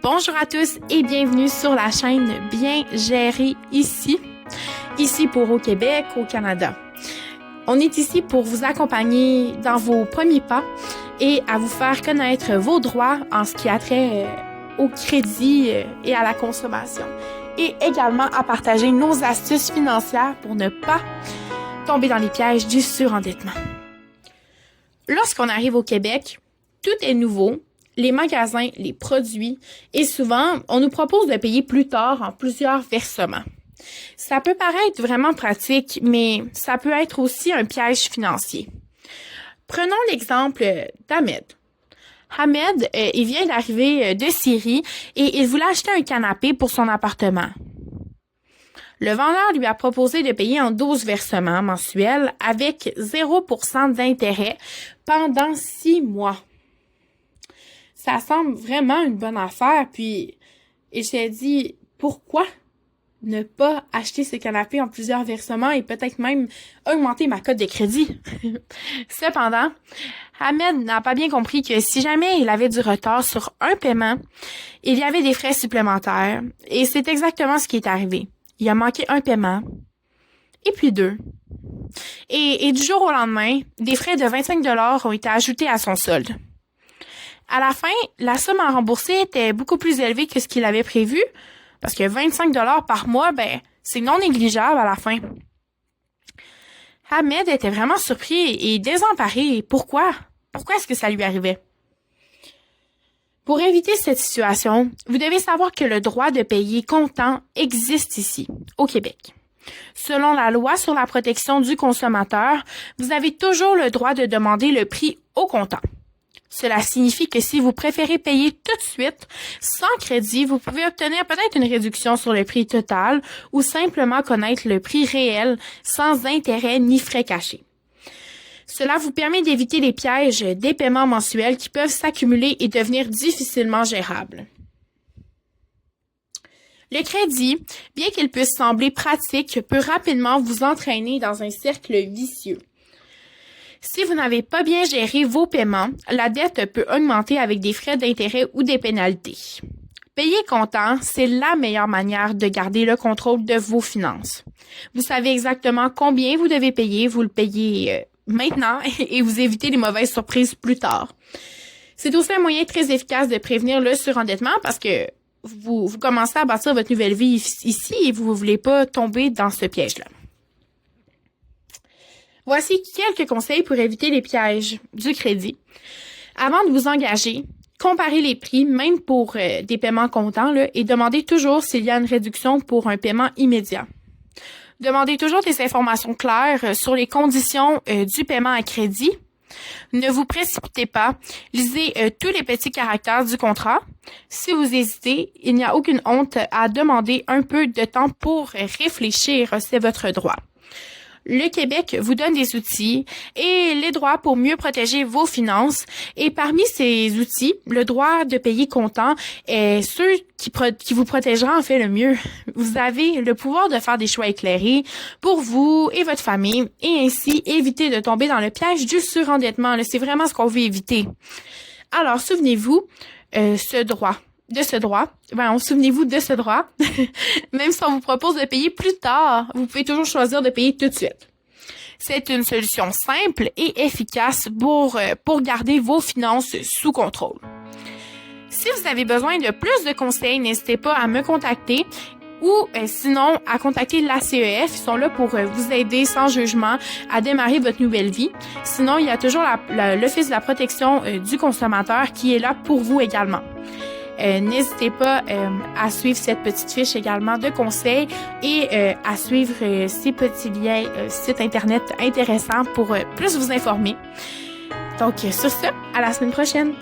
Bonjour à tous et bienvenue sur la chaîne Bien Géré ici pour au Québec, au Canada. On est ici pour vous accompagner dans vos premiers pas et à vous faire connaître vos droits en ce qui a trait au crédit et à la consommation. Et également à partager nos astuces financières pour ne pas tomber dans les pièges du surendettement. Lorsqu'on arrive au Québec, tout est nouveau. Les magasins, les produits, et souvent, on nous propose de payer plus tard en plusieurs versements. Ça peut paraître vraiment pratique, mais ça peut être aussi un piège financier. Prenons l'exemple d'Ahmed. Ahmed, il vient d'arriver de Syrie et il voulait acheter un canapé pour son appartement. Le vendeur lui a proposé de payer en 12 versements mensuels avec 0% d'intérêt pendant 6 mois. Ça semble vraiment une bonne affaire, puis je t'ai dit, pourquoi ne pas acheter ce canapé en plusieurs versements et peut-être même augmenter ma cote de crédit? Cependant, Ahmed n'a pas bien compris que si jamais il avait du retard sur un paiement, il y avait des frais supplémentaires, et c'est exactement ce qui est arrivé. Il a manqué un paiement, et puis 2. Et du jour au lendemain, des frais de 25 $ ont été ajoutés à son solde. À la fin, la somme à rembourser était beaucoup plus élevée que ce qu'il avait prévu, parce que 25 $ par mois, c'est non négligeable à la fin. Ahmed était vraiment surpris et désemparé. Pourquoi? Pourquoi est-ce que ça lui arrivait? Pour éviter cette situation, vous devez savoir que le droit de payer comptant existe ici, au Québec. Selon la loi sur la protection du consommateur, vous avez toujours le droit de demander le prix au comptant. Cela signifie que si vous préférez payer tout de suite, sans crédit, vous pouvez obtenir peut-être une réduction sur le prix total ou simplement connaître le prix réel sans intérêt ni frais cachés. Cela vous permet d'éviter les pièges des paiements mensuels qui peuvent s'accumuler et devenir difficilement gérables. Le crédit, bien qu'il puisse sembler pratique, peut rapidement vous entraîner dans un cercle vicieux. Si vous n'avez pas bien géré vos paiements, la dette peut augmenter avec des frais d'intérêt ou des pénalités. Payer comptant, c'est la meilleure manière de garder le contrôle de vos finances. Vous savez exactement combien vous devez payer, vous le payez maintenant et vous évitez les mauvaises surprises plus tard. C'est aussi un moyen très efficace de prévenir le surendettement parce que vous commencez à bâtir votre nouvelle vie ici et vous ne voulez pas tomber dans ce piège-là. Voici quelques conseils pour éviter les pièges du crédit. Avant de vous engager, comparez les prix, même pour des paiements comptants, et demandez toujours s'il y a une réduction pour un paiement immédiat. Demandez toujours des informations claires sur les conditions du paiement à crédit. Ne vous précipitez pas. Lisez tous les petits caractères du contrat. Si vous hésitez, il n'y a aucune honte à demander un peu de temps pour réfléchir. C'est votre droit. Le Québec vous donne des outils et les droits pour mieux protéger vos finances. Et parmi ces outils, le droit de payer comptant est ceux qui vous protégera en fait le mieux. Vous avez le pouvoir de faire des choix éclairés pour vous et votre famille et ainsi éviter de tomber dans le piège du surendettement. C'est vraiment ce qu'on veut éviter. Alors, souvenez-vous de ce droit. Souvenez-vous de ce droit. Même si on vous propose de payer plus tard, vous pouvez toujours choisir de payer tout de suite. C'est une solution simple et efficace pour garder vos finances sous contrôle. Si vous avez besoin de plus de conseils, n'hésitez pas à me contacter ou sinon à contacter l'ACEF. Ils sont là pour vous aider sans jugement à démarrer votre nouvelle vie. Sinon, il y a toujours l'Office de la protection du consommateur qui est là pour vous également. N'hésitez pas à suivre cette petite fiche également de conseils et à suivre ces petits liens sites internet intéressants pour plus vous informer. Donc, sur ce, à la semaine prochaine!